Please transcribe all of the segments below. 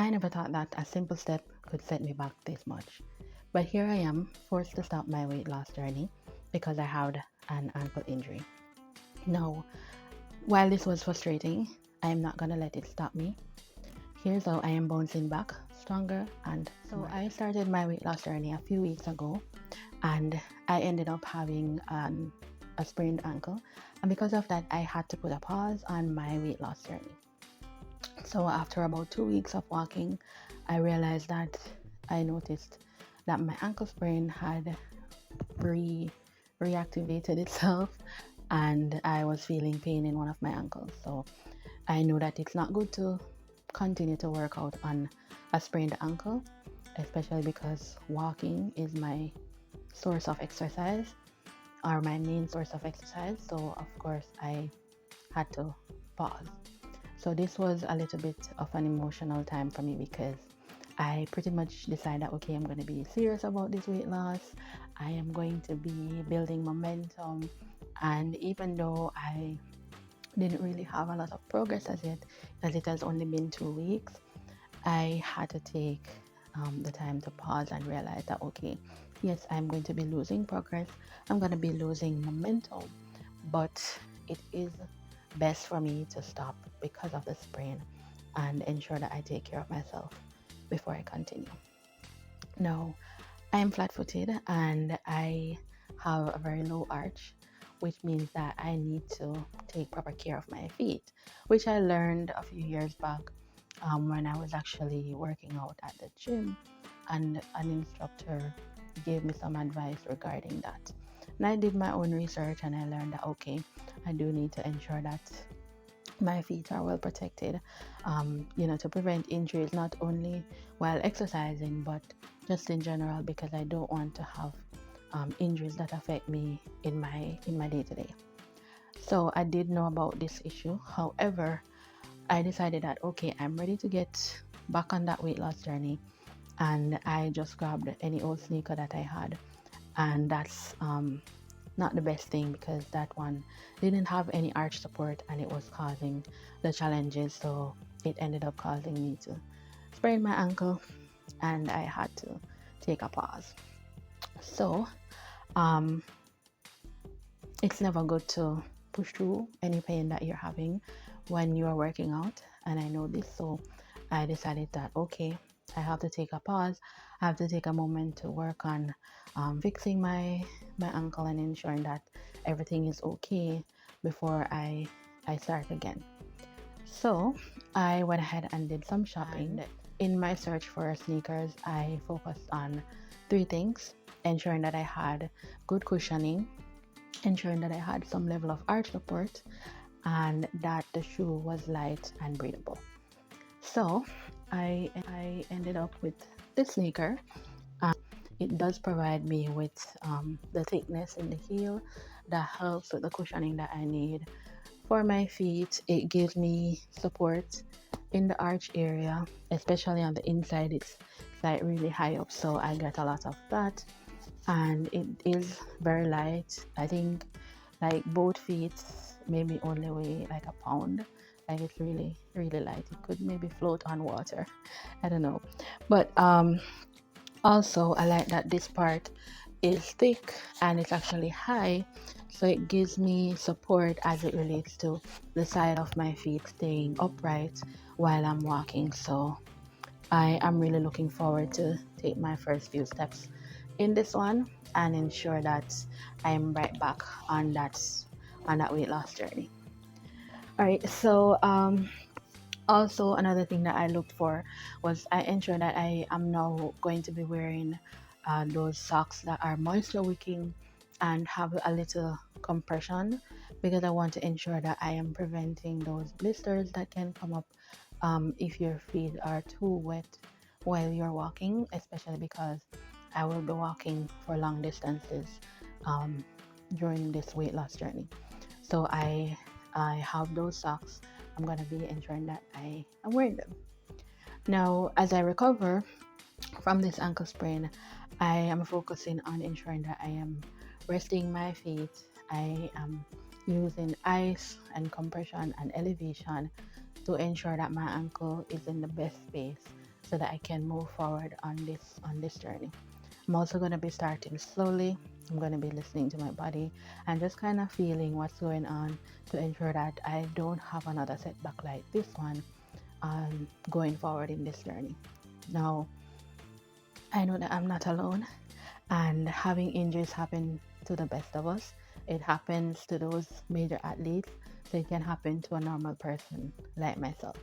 I never thought that a simple step could set me back this much. But here I am, forced to stop my weight loss journey because I had an ankle injury. Now, while this was frustrating, I am not gonna let it stop me. Here's how I am bouncing back stronger and so I started my weight loss journey a few weeks ago, and I ended up having a sprained ankle, and because of that I had to put a pause on my weight loss journey. So after about 2 weeks of walking, I realized that I noticed that my ankle sprain had reactivated itself, and I was feeling pain in one of my ankles. So I know that it's not good to continue to work out on a sprained ankle, especially because walking is my source of exercise, or my main source of exercise. So of course I had to pause. So this was a little bit of an emotional time for me because I pretty much decided, okay, I'm going to be serious about this weight loss. I am going to be building momentum. And even though I didn't really have a lot of progress as yet, as it has only been 2 weeks, I had to take the time to pause and realize that, okay, yes, I'm going to be losing progress. I'm going to be losing momentum, but it is best for me to stop because of the sprain and ensure that I take care of myself before I continue. Now, I am flat footed and I have a very low arch, which means that I need to take proper care of my feet, which I learned a few years back when I was actually working out at the gym, and an instructor gave me some advice regarding that. And I did my own research and I learned that, okay, I do need to ensure that my feet are well protected, to prevent injuries not only while exercising but just in general, because I don't want to have injuries that affect me in my day to day. So I did know about this issue. However, I decided that, okay, I'm ready to get back on that weight loss journey, and I just grabbed any old sneaker that I had, and that's not the best thing because that one didn't have any arch support and it was causing the challenges. So it ended up causing me to sprain my ankle, and I had to take a pause. So it's never good to push through any pain that you're having when you're working out, and I know this. So I decided that, okay, I have to take a pause. I have to take a moment to work on fixing my ankle and ensuring that everything is okay before I start again. So I went ahead and did some shopping. In my search for sneakers, I focused on three things: ensuring that I had good cushioning, ensuring that I had some level of arch support, and that the shoe was light and breathable. So I ended up with this sneaker. It does provide me with the thickness in the heel that helps with the cushioning that I need for my feet. It gives me support in the arch area, especially on the inside. It's like really high up, so I get a lot of that, and it is very light. I think like both feet maybe only weigh like a pound. Like it's really really light. It could maybe float on water. I don't know, but also I like that this part is thick and it's actually high, so it gives me support as it relates to the side of my feet staying upright while I'm walking. So I am really looking forward to take my first few steps in this one and ensure that I am right back on that weight loss journey. All right, so also another thing that I looked for was I ensured that I am now going to be wearing those socks that are moisture wicking and have a little compression, because I want to ensure that I am preventing those blisters that can come up if your feet are too wet while you're walking, especially because I will be walking for long distances during this weight loss journey. So I have those socks. I'm gonna be ensuring that I am wearing them. Now, as I recover from this ankle sprain, I am focusing on ensuring that I am resting my feet. I am using ice and compression and elevation to ensure that my ankle is in the best space so that I can move forward on this journey. I'm also going to be starting slowly. I'm going to be listening to my body and just kind of feeling what's going on to ensure that I don't have another setback like this one going forward in this journey. Now, I know that I'm not alone, and having injuries happen to the best of us. It happens to those major athletes, so it can happen to a normal person like myself.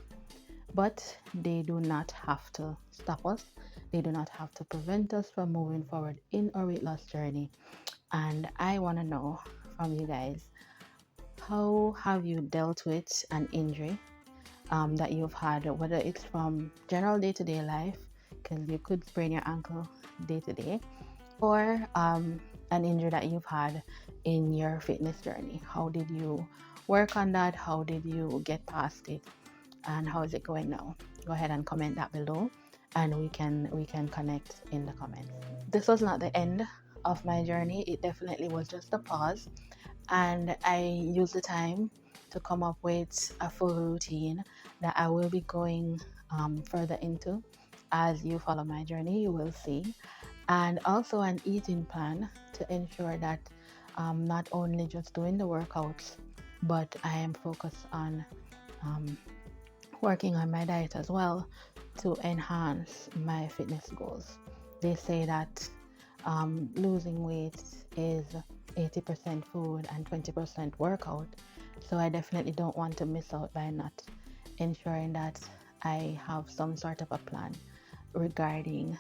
But they do not have to stop us. They do not have to prevent us from moving forward in our weight loss journey. And I want to know from you guys, how have you dealt with an injury that you've had, whether it's from general day-to-day life, because you could sprain your ankle day to day, or an injury that you've had in your fitness journey. How did you work on that? How did you get past it? And how is it going now? Go ahead and comment that below, and we can connect in the comments. This was not the end of my journey. It definitely was just a pause, and I used the time to come up with a full routine that I will be going further into. As you follow my journey, you will see, and also an eating plan to ensure that I'm not only just doing the workouts, but I am focused on um, working on my diet as well to enhance my fitness goals. They say that losing weight is 80% food and 20% workout. So I definitely don't want to miss out by not ensuring that I have some sort of a plan regarding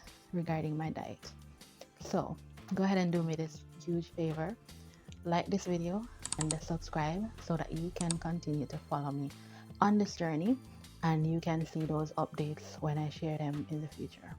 my diet. So go ahead and do me this huge favor. Like this video and subscribe so that you can continue to follow me on this journey, and you can see those updates when I share them in the future.